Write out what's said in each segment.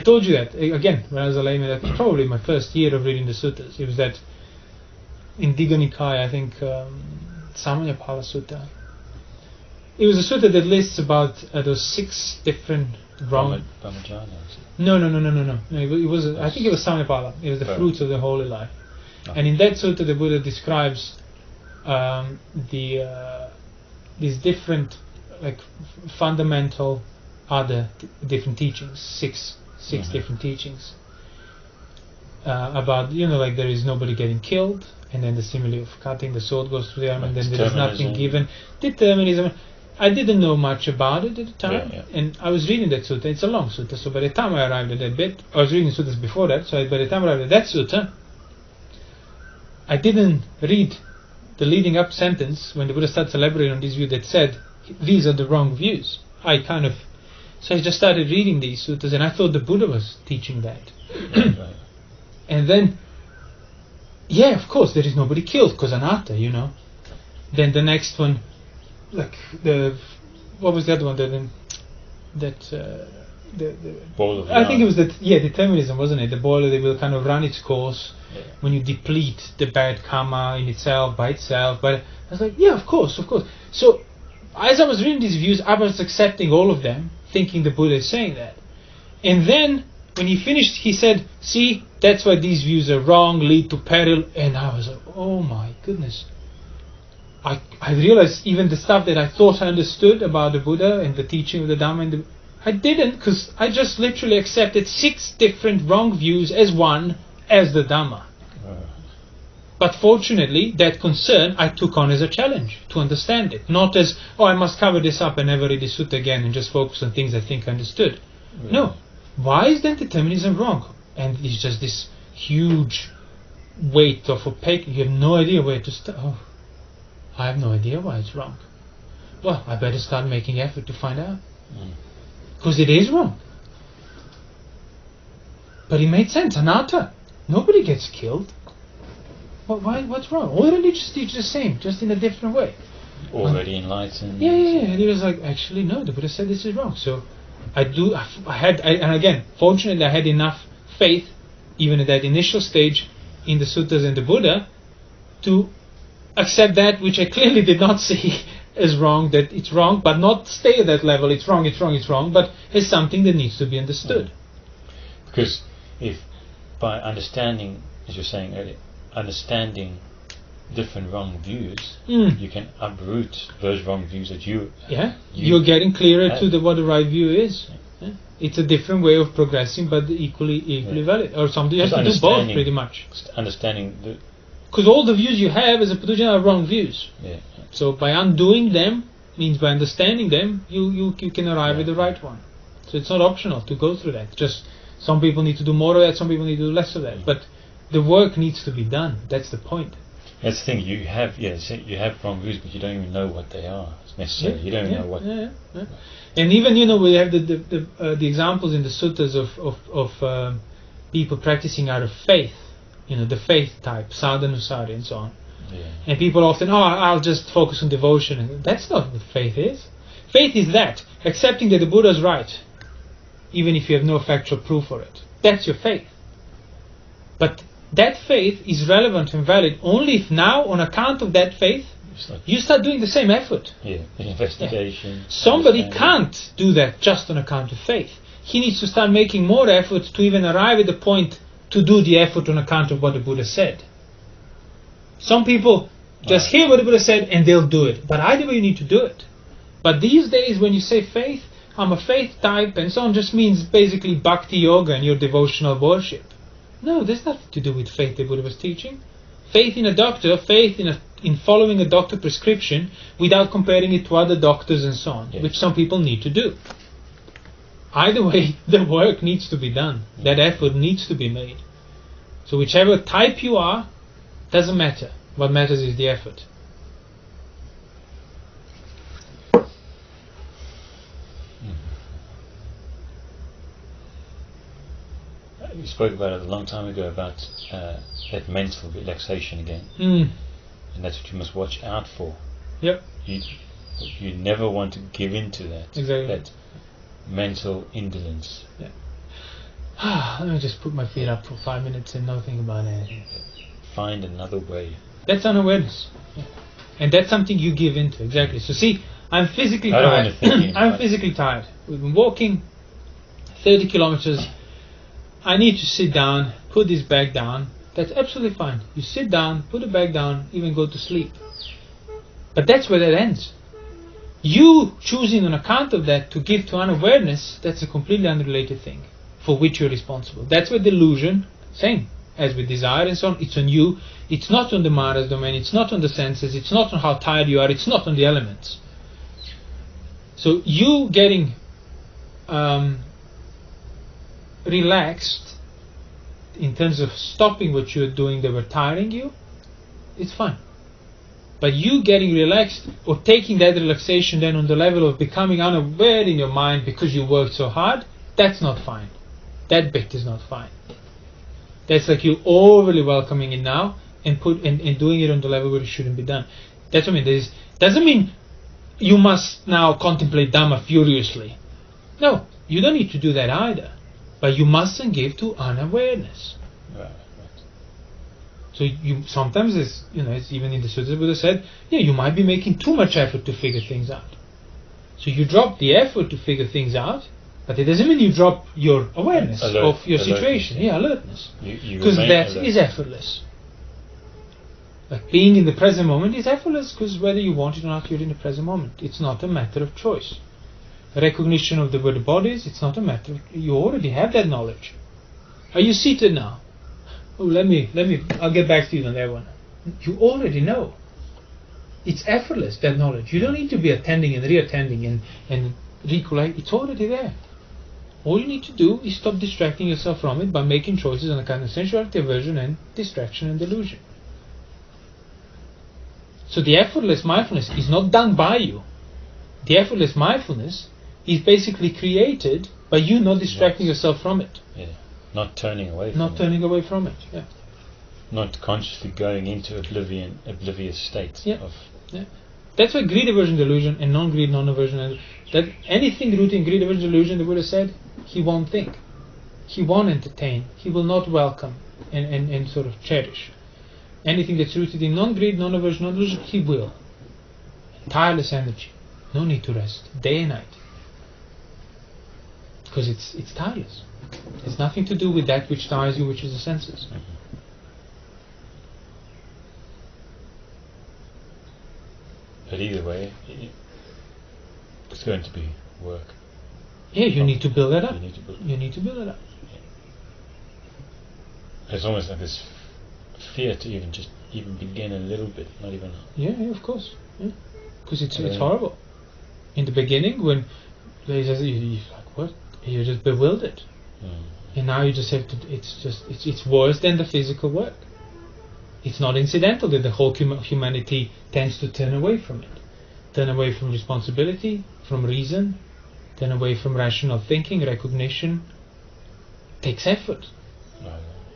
told you that again when I was a layman. That was probably my first year of reading the suttas. It was that in Digha Nikaya, I think Samanyapala Sutta. It was a sutta that lists about those 6 different wrong. No. It was. I think it was Samanyapala. It was the fruits of the holy life. Oh. And in that sutta, the Buddha describes these different, like, fundamental other different teachings. Six different teachings about, like, there is nobody getting killed, and then the simile of cutting, the sword goes through the arm, and then there is nothing given. Determinism. I didn't know much about it at the time, and I was reading that sutta. It's a long sutta, so by the time I arrived at that bit, I was reading suttas before that, so by the time I arrived at that sutta, I didn't read the leading up sentence when the Buddha starts elaborating on this view that said, these are the wrong views. So I just started reading these suttas, and I thought the Buddha was teaching that. Right. And then, of course, there is nobody killed, because anatta, Then the next one, like what was the other one? I think it was that. Yeah, determinism, wasn't it? The boiler that will kind of run its course when you deplete the bad karma in itself by itself. But I was like, of course. So as I was reading these views, I was accepting all of them, thinking the Buddha is saying that. And then when he finished, he said, "See, that's why these views are wrong, lead to peril." And I was like, "Oh my goodness." I realized even the stuff that I thought I understood about the Buddha and the teaching of the Dhamma, I didn't, because I just literally accepted 6 different wrong views as one, as the Dhamma. But fortunately, that concern I took on as a challenge to understand it, not as, I must cover this up and never read the sutta again and just focus on things I think I understood. No. Why is then determinism wrong? And it's just this huge weight of opaque. You have no idea where to start. I have no idea why it's wrong. Well, I better start making effort to find out. Because it is wrong. But it made sense. Anatta. Nobody gets killed. What's wrong? All religions teach the same, just in a different way. Already enlightened. Yeah. And he was like, actually, no, the Buddha said this is wrong. So and again, fortunately, I had enough faith, even at that initial stage, in the suttas and the Buddha, to accept that which I clearly did not see as wrong, that it's wrong, but not stay at that level, it's wrong, but as something that needs to be understood. Because if by understanding, as you're saying earlier, understanding different wrong views, you can uproot those wrong views that you're getting clearer to what the right view is. Yeah. It's a different way of progressing, but equally valid. Or something you have to do both, pretty much. Understanding because all the views you have as a Puthujjana are wrong views. Yeah. So by undoing them, means by understanding them, you can arrive at the right one. So it's not optional to go through that. Just some people need to do more of that, some people need to do less of that. But the work needs to be done. That's the point. That's the thing. You have wrong views, but you don't even know what they are necessarily. You don't even know what. Yeah. And even we have the examples in the suttas of people practicing out of faith. The faith type, sadhanusari and so on. Yeah. And people often, I'll just focus on devotion. And that's not what faith is. Faith is that, accepting that the Buddha is right, even if you have no factual proof for it. That's your faith. But that faith is relevant and valid only if now, on account of that faith, you start doing the same effort. Yeah, investigation. Somebody can't do that just on account of faith. He needs to start making more effort to even arrive at the point to do the effort on account of what the Buddha said. Some people just hear what the Buddha said and they'll do it. But either way you need to do it. But these days when you say faith, I'm a faith type and so on, just means basically bhakti yoga and your devotional worship. No, there's nothing to do with faith the Buddha was teaching. Faith in a doctor, faith in following a doctor prescription without comparing it to other doctors and so on, which some people need to do. Either way, the work needs to be done. That effort needs to be made. So whichever type you are, doesn't matter. What matters is the effort. You spoke about it a long time ago, about that mental relaxation again. And that's what you must watch out for. Yep. You never want to give in to that. Exactly. That mental indolence. Yeah. let me just put my feet up for 5 minutes and not think about anything. Find another way. That's unawareness. Yeah. And that's something you give into, exactly. So see, I'm physically I don't tired. want to think I'm physically tired. We've been walking 30 kilometers. I need to sit down, put this bag down. That's absolutely fine. You sit down, put the bag down, even go to sleep. But that's where that ends. You choosing on account of that to give to unawareness, that's a completely unrelated thing for which you're responsible. That's where delusion, same as with desire and so on, it's on you. It's not on the Mara's domain, it's not on the senses, it's not on how tired you are, it's not on the elements. So you getting relaxed in terms of stopping what you're doing that were tiring you, it's fine. But you getting relaxed or taking that relaxation then on the level of becoming unaware in your mind because you worked so hard, that's not fine. That bit is not fine. That's like you overly welcoming it now and doing it on the level where it shouldn't be done. That's what I mean. Doesn't mean you must now contemplate Dhamma furiously. No, you don't need to do that either. But you mustn't give to unawareness. Right. So you sometimes, it's even in the Sutta, the Buddha said, you might be making too much effort to figure things out. So you drop the effort to figure things out, but it doesn't mean you drop your awareness of your situation. Alertness. Because that is effortless. Like being in the present moment is effortless because whether you want it or not, you're in the present moment. It's not a matter of choice. Recognition of the bodies, it's not a matter of, you already have that knowledge. Are you seated now? Oh, I'll get back to you on that one. You already know. It's effortless, that knowledge. You don't need to be attending and reattending and recollect. It's already there. All you need to do is stop distracting yourself from it by making choices on account of sensuality, aversion, and distraction and delusion. So the effortless mindfulness is not done by you. The effortless mindfulness is basically created by you not distracting yourself from it. Yeah. Not turning away from it. Yeah. Not consciously going into oblivious states. Yeah. That's why greed, aversion, delusion, and non-greed, non-aversion, that anything rooted in greed, aversion, delusion, the Buddha said, he won't think. He won't entertain. He will not welcome and sort of cherish. Anything that's rooted in non-greed, non-aversion, non-delusion, he will. Tireless energy. No need to rest. Day and night. Because it's tireless. It's nothing to do with that which tires you, which is the senses. But either way, it's going to be work. Yeah, you need to build that up. You need to build it up. It's almost like this fear to even begin a little bit, not even. Yeah, of course. Because it's horrible. In the beginning, when you're like, what? You're just bewildered. And now you just have to. It's worse than the physical work. It's not incidental that the whole humanity tends to turn away from it, turn away from responsibility, from reason, turn away from rational thinking, recognition. Takes effort,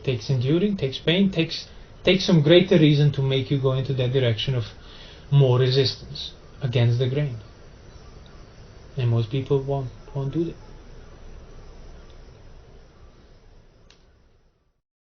takes enduring, takes pain, takes some greater reason to make you go into that direction of more resistance against the grain. And most people won't do that.